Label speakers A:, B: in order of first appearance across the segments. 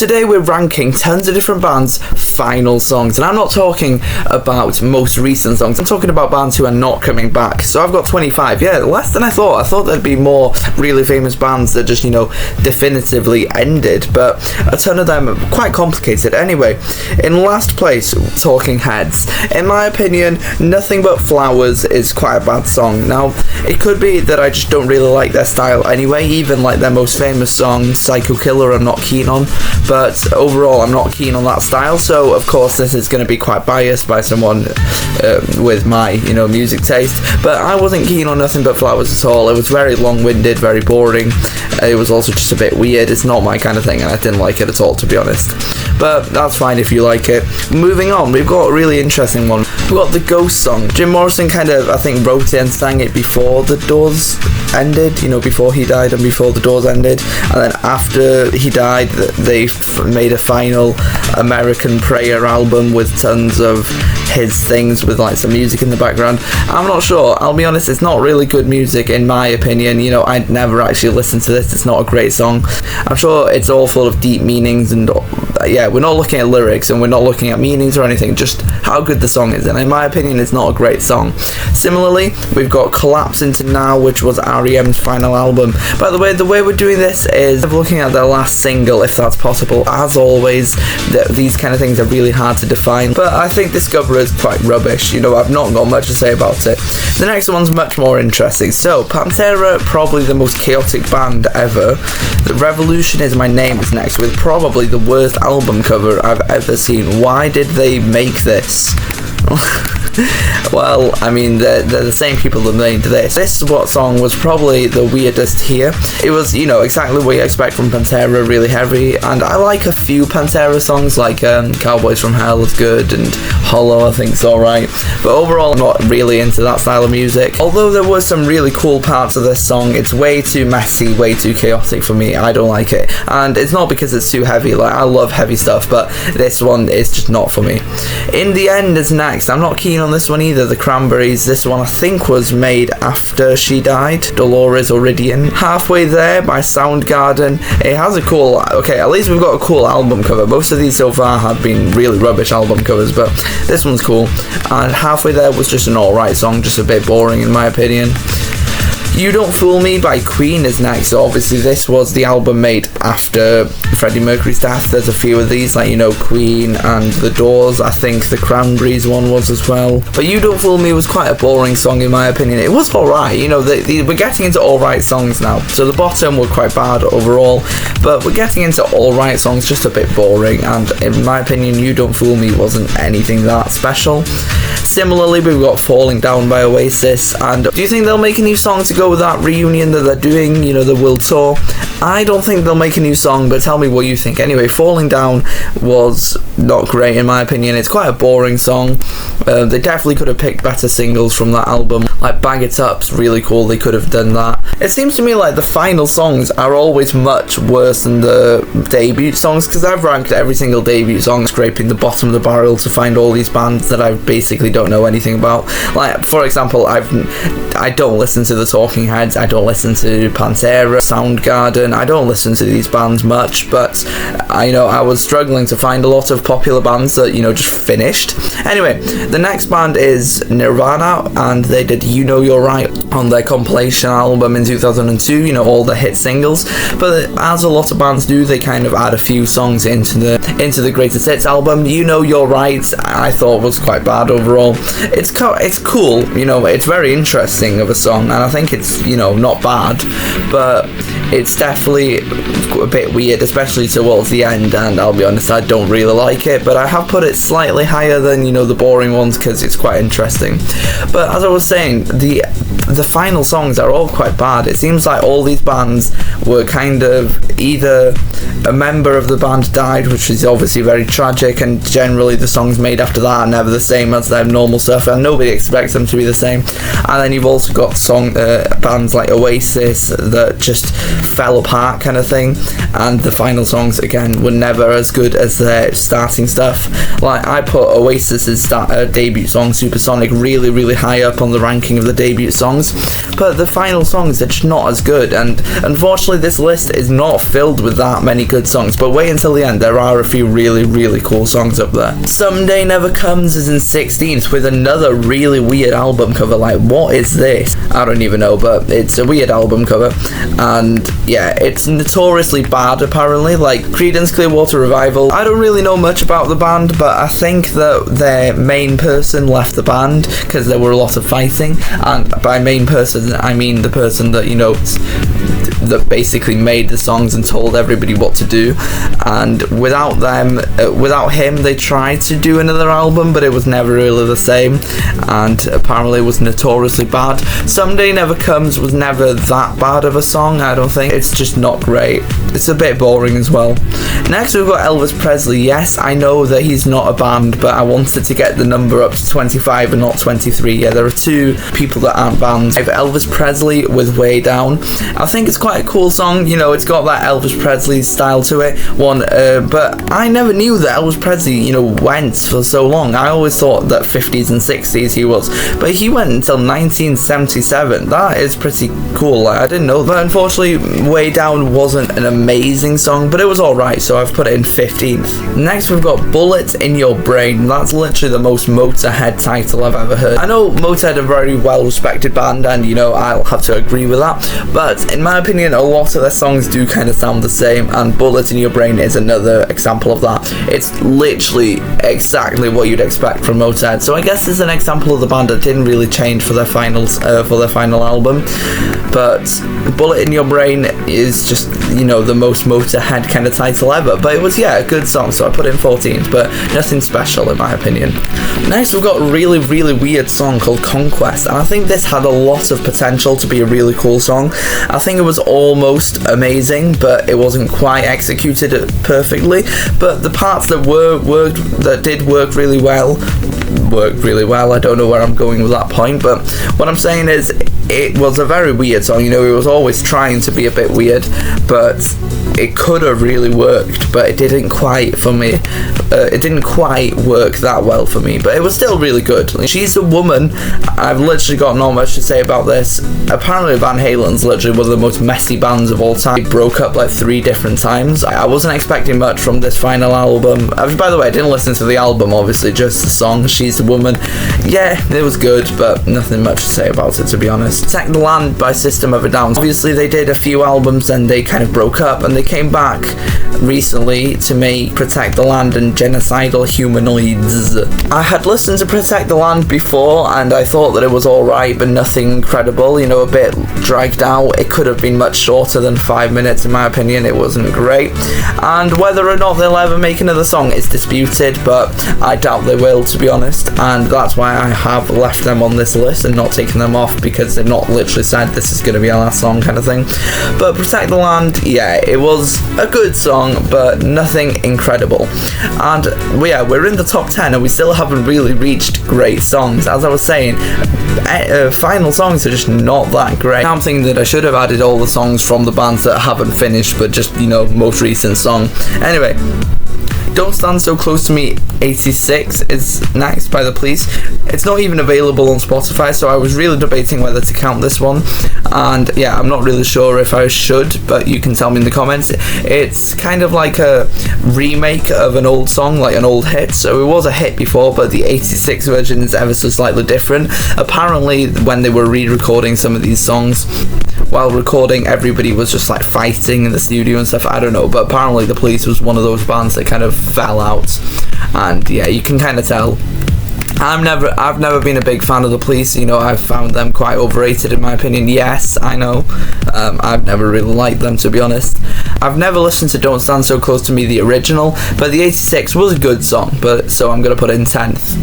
A: Today we're ranking tons of different bands' final songs, and I'm not talking about most recent songs, I'm talking about bands who are not coming back. So I've got 25, less than I thought. I thought there'd be more really famous bands that just, definitively ended, but a ton of them are quite complicated. Anyway, in last place, Talking Heads. In my opinion, Nothing But Flowers is quite a bad song. Now, it could be that I just don't really like their style anyway, even like their most famous song, Psycho Killer, I'm not keen on. But overall, I'm not keen on that style, so of course this is going to be quite biased by someone with my, music taste. But I wasn't keen on Nothing But Flowers at all. It was very long-winded, very boring. It was also just a bit weird. It's not my kind of thing, and I didn't like it at all, to be honest. But that's fine if you like it. Moving on, we've got a really interesting one. We've got the Ghost song. Jim Morrison kind of, I think, wrote it and sang it before the Doors ended, before he died and before the Doors ended. And then after he died, they made a final American Prayer album with tons of his things with like some music in the background. I'm not sure, I'll be honest, it's not really good music in my opinion. I'd never actually listened to this. It's not a great song. I'm sure it's all full of deep meanings, and we're not looking at lyrics and we're not looking at meanings or anything, just how good the song is, and in my opinion it's not a great song. Similarly, we've got Collapse Into Now, which was R.E.M's final album. By the way we're doing this is looking at their last single, if that's possible. As always, these kind of things are really hard to define, but I think Discover is quite rubbish. I've not got much to say about it. The next one's much more interesting. So Pantera, probably the most chaotic band ever. The Revolution Is My Name is next, with probably the worst album cover I've ever seen. Why did they make this? Well, I mean, they're the same people that made this. This song was probably the weirdest here. It was, exactly what you expect from Pantera, really heavy, and I like a few Pantera songs, like Cowboys from Hell is good, and Hollow I think is alright, but overall I'm not really into that style of music. Although there were some really cool parts of this song, it's way too messy, way too chaotic for me. I don't like it, and it's not because it's too heavy. Like, I love heavy stuff, but this one is just not for me. In the End is next. I'm not keen on this one either. The Cranberries. This one I think was made after she died. Dolores O'Riordan. Halfway There by Soundgarden. It has a cool, at least we've got a cool album cover. Most of these so far have been really rubbish album covers, but this one's cool. And Halfway There was just an alright song, just a bit boring in my opinion. You Don't Fool Me by Queen is next. So obviously this was the album made after Freddie Mercury's death. There's a few of these, like, Queen and The Doors. I think the Cranberries one was as well. But You Don't Fool Me was quite a boring song in my opinion. It was alright, we're getting into alright songs now. So the bottom were quite bad overall, but we're getting into alright songs, just a bit boring, and in my opinion You Don't Fool Me wasn't anything that special. Similarly, we've got Falling Down by Oasis, and do you think they'll make a new song to go with that reunion that they're doing, the world tour? I don't think they'll make a new song, but tell me what you think. Anyway, Falling Down was not great in my opinion. It's quite a boring song. They definitely could have picked better singles from that album. Like Bag It Up's really cool, they could have done that. It seems to me like the final songs are always much worse than the debut songs, because I've ranked every single debut song, scraping the bottom of the barrel to find all these bands that I basically don't know anything about. Like, for example, I don't listen to the Talking Heads, I don't listen to Pantera, Soundgarden, I don't listen to these bands much, but I was struggling to find a lot of popular bands that, just finished. Anyway, the next band is Nirvana, and they did You Know You're Right on their compilation album in 2002, all the hit singles, but as a lot of bands do, they kind of add a few songs into the greatest hits album. You Know You're Right, I thought was quite bad overall. It's cool, it's very interesting of a song, and I think it's, not bad, but it's definitely a bit weird, especially towards the end, and I'll be honest, I don't really like it, but I have put it slightly higher than, the boring ones, because it's quite interesting. But as I was saying, the final songs are all quite bad. It seems like all these bands were kind of either a member of the band died, which is obviously very tragic, and generally the songs made after that are never the same as their normal stuff, and nobody expects them to be the same. And then you've also got bands like Oasis that just fell apart kind of thing. and the final songs again were never as good as their starting stuff. Like, I put Oasis's debut song Supersonic really high up on the ranking of the debut songs, but the final songs are just not as good, and unfortunately this list is not filled with that many good songs. But wait until the end, there are a few really cool songs up there. Someday Never Comes is in 16th with another really weird album cover. Like, what is this? I don't even know, but it's a weird album cover, and yeah, it's notoriously bad apparently. Like, Creedence Clearwater Revival, I don't really know much about the band, but I think that their main person left the band because there were a lot of fighting, and by main person I mean the person that, you know, that basically made the songs and told everybody what to do. And without him, they tried to do another album, but it was never really the same, and apparently it was notoriously bad. Someday Never Comes was never that bad of a song, I don't think. It's just not great. It's a bit boring as well. Next we've got Elvis Presley. Yes, I know that he's not a band, but I wanted to get the number up to 25 and not 23. Yeah, there are two people that aren't bands. I have Elvis Presley with Way Down. I think it's quite a cool song, you know, it's got that Elvis Presley style to it, but I never knew that Elvis Presley, you know, went for so long. I always thought that 50s and 60s he was, but he went until 1977. That is pretty cool. I didn't know that. Unfortunately, Way Down wasn't an amazing song, but it was alright, so I've put it in 15th. Next we've got Bullet in Your Brain. That's literally the most Motorhead title I've ever heard. I know Motorhead are a very well respected band, and you know, I'll have to agree with that, but in my opinion a lot of their songs do kind of sound the same, and Bullet in Your Brain is another example of that. It's literally exactly what you'd expect from Motorhead, so I guess it's an example of the band that didn't really change for their final album. But Bullet in Your Brain is just, you know, the most Motorhead kind of title ever, but it was, yeah, a good song, so I put it in 14th, but nothing special in my opinion. Next we've got a really weird song called Conquest, and I think this had a lot of potential to be a really cool song. I think it was almost amazing, but it wasn't quite executed perfectly, but the parts that did work really well. I don't know where I'm going with that point, but what I'm saying is it was a very weird song. You know, it was always trying to be a bit weird, but it could have really worked, but it didn't quite for me. It didn't quite work that well for me, but it was still really good. She's a Woman, I've literally got not much to say about this. Apparently Van Halen's literally one of the most messy bands of all time. They broke up like 3 different times. I wasn't expecting much from this final album. By the way, I didn't listen to the album, obviously, just the song She's a Woman. Yeah, it was good, but nothing much to say about it, to be honest. Protect the Land by System of a Down. Obviously they did a few albums and they kind of broke up, and they came back recently to make Protect the Land and Genocidal Humanoids. I had listened to Protect the Land before and I thought that it was alright, but nothing incredible, you know, a bit dragged out. It could have been much shorter than 5 minutes in my opinion. It wasn't great, and whether or not they'll ever make another song is disputed, but I doubt they will, to be honest, and that's why I have left them on this list and not taken them off, because they've not literally said this is going to be our last song kind of thing. But Protect the Land, yeah, it was a good song, but nothing incredible. And yeah, we're in the top 10 and we still haven't really reached great songs. As I was saying, final songs are just not that great. I'm thinking that I should have added all the songs from the bands that haven't finished, but just, you know, most recent song. Anyway, Don't Stand So Close to Me 86 is next by The Police. It's not even available on Spotify, so I was really debating whether to count this one, and yeah, I'm not really sure if I should, but you can tell me in the comments. It's kind of like a remake of an old song, like an old hit, so it was a hit before, but the 86 version is ever so slightly different. Apparently when they were re-recording some of these songs, while recording, everybody was just like fighting in the studio and stuff. I don't know, but apparently The Police was one of those bands that kind of fell out, and yeah, you can kind of tell. I've never been a big fan of The Police, you know, I've found them quite overrated in my opinion. Yes, I know, I've never really liked them, to be honest. I've never listened to Don't Stand So Close to Me, the original, but the 86 was a good song, but so I'm going to put it in 10th.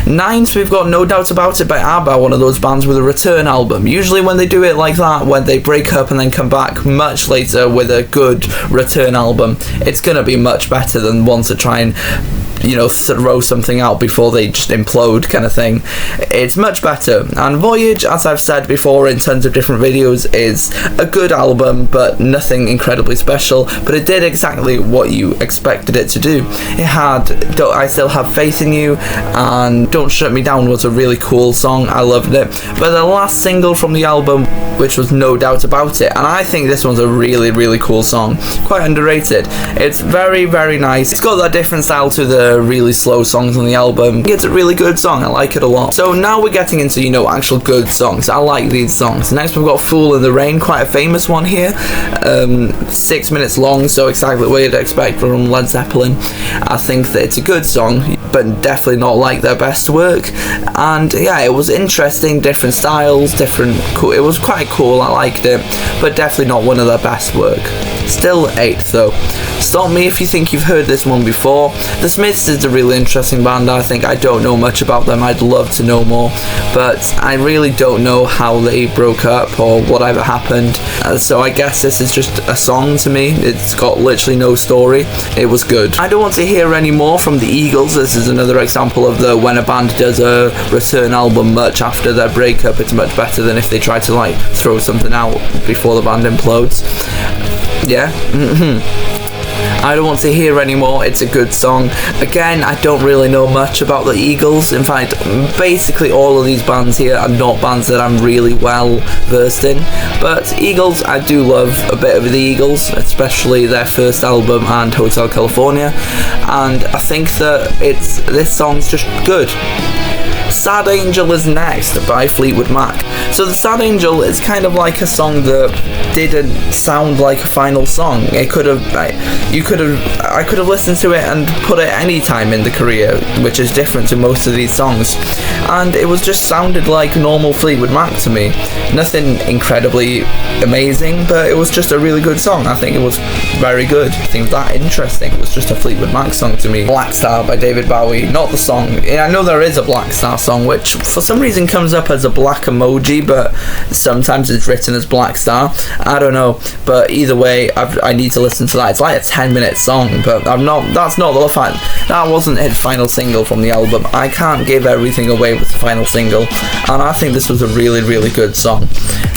A: 9th, we've got No Doubt About It by ABBA, one of those bands with a return album. Usually when they do it like that, when they break up and then come back much later with a good return album, it's going to be much better than ones that try and throw something out before they just implode kind of thing. It's much better. And Voyage, as I've said before in tons of different videos, is a good album, but nothing incredibly special. But it did exactly what you expected it to do. It had I Still Have Faith in You, and Don't Shut Me Down was a really cool song. I loved it. But the last single from the album, which was No Doubt About It, and I think this one's a really, really cool song. Quite underrated. It's very, very nice. It's got that different style to the really slow songs on the album. It's a really good song. I like it a lot. So now we're getting into, actual good songs. I like these songs. Next we've got Fool in the Rain, quite a famous one here. 6 minutes long, so exactly what you'd expect from Led Zeppelin. I think that it's a good song, but definitely not like their best work. And yeah, it was interesting, different styles, cool. It was quite cool, I liked it, but definitely not one of their best work. Still 8th though. Stop me if you think you've heard this one before. The Smiths is a really interesting band. I think I don't know much about them. I'd love to know more, but I really don't know how they broke up or whatever happened. So I guess this is just a song to me. It's got literally no story. It was good. I don't want to hear any more from the Eagles. This is another example of when a band does a return album much after their breakup, it's much better than if they try to throw something out before the band implodes. Yeah. I don't want to hear anymore. It's a good song. Again, I don't really know much about the Eagles. In fact, basically all of these bands here are not bands that I'm really well versed in. But Eagles, I do love a bit of the Eagles, especially their first album and Hotel California. And I think that this song's just good. Sad Angel is next by Fleetwood Mac. So the Sad Angel is kind of like a song that didn't sound like a final song. I could have listened to it and put it any time in the career, which is different to most of these songs. And it was just sounded like normal Fleetwood Mac to me. Nothing incredibly amazing, but it was just a really good song. I think it was very good. I think that interesting. It was just a Fleetwood Mac song to me. Black Star by David Bowie, not the song. I know there is a Black Star song which for some reason comes up as a black emoji, but sometimes it's written as Black Star. I don't know, but either way, I need to listen to that. It's like a 10-minute song, but that's not the fact. That wasn't his final single from the album. I can't give everything away with the final single, and I think this was a really, really good song.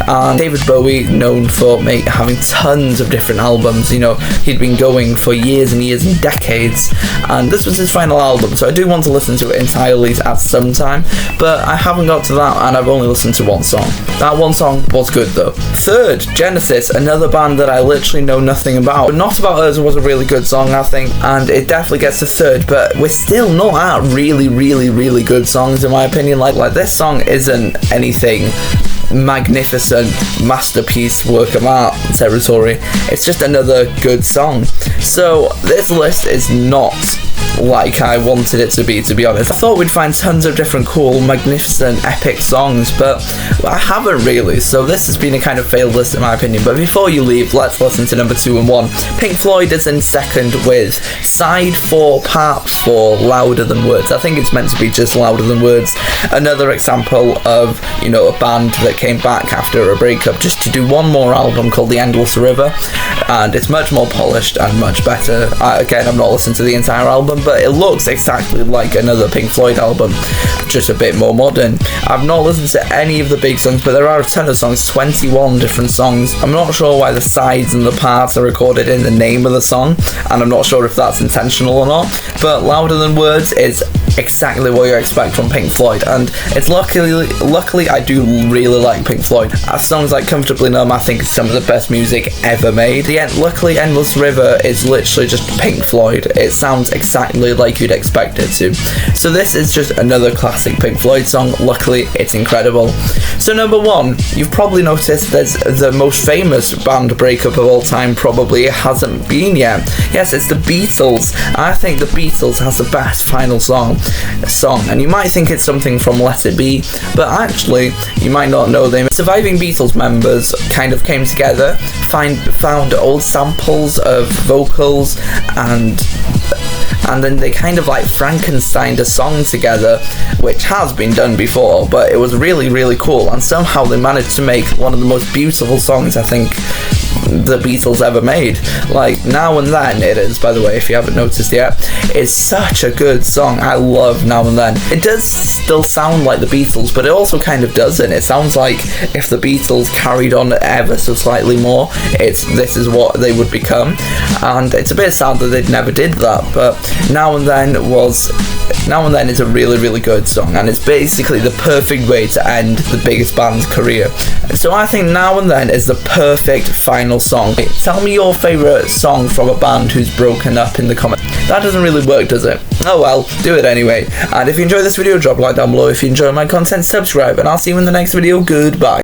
A: And David Bowie, known for having tons of different albums, he'd been going for years and years and decades, and this was his final album, so I do want to listen to it entirely at some time, but I haven't got to that, and I've only listened to one song. That one song was good though. Third, Genesis, another band that I literally know nothing about. Not About Us was a really good song, I think, and it definitely gets to third, but we're still not at really, really, really good songs in my opinion. Like this song isn't anything magnificent masterpiece work of art territory. It's just another good song. So this list is not like I wanted it to be honest. I thought we'd find tons of different cool, magnificent, epic songs, but I haven't really, so this has been a kind of failed list in my opinion. But before you leave, let's listen to number 2 and 1. Pink Floyd is in second with Side 4, Part 4, Louder Than Words. I think it's meant to be just Louder Than Words. Another example of, a band that came back after a breakup just to do one more album called The Endless River, and it's much more polished and much better. Again, I've not listened to the entire album, but it looks exactly like another Pink Floyd album, just a bit more modern. I've not listened to any of the big songs, but there are a ton of songs, 21 different songs. I'm not sure why the sides and the parts are recorded in the name of the song, and I'm not sure if that's intentional or not, but Louder Than Words is exactly what you expect from Pink Floyd, and it's luckily I do really like Pink Floyd. Songs like Comfortably Numb, I think, is some of the best music ever made. Luckily, Endless River is literally just Pink Floyd. It sounds exactly like you'd expect it to. So this is just another classic Pink Floyd song. Luckily, it's incredible. So number 1, you've probably noticed there's the most famous band breakup of all time probably hasn't been yet. Yes, it's the Beatles. I think the Beatles has the best final song, and you might think it's something from Let It Be, but actually you might not know them. Surviving Beatles members kind of came together, found old samples of vocals, and then they kind of Frankensteined a song together, which has been done before, but it was really, really cool, and somehow they managed to make one of the most beautiful songs I think the Beatles ever made. Like, Now and Then it is, by the way, if you haven't noticed yet. It's such a good song. I love Now and Then. It does still sound like the Beatles, but it also kind of doesn't. It sounds like if the Beatles carried on ever so slightly more, this is what they would become. And it's a bit sad that they never did that, but Now and Then is a really, really good song, and it's basically the perfect way to end the biggest band's career. So I think Now and Then is the perfect final song. Tell me your favourite song from a band who's broken up in the comments. That doesn't really work, does it? Oh well, do it anyway. And if you enjoyed this video, drop a like down below. If you enjoy my content, subscribe, and I'll see you in the next video. Goodbye.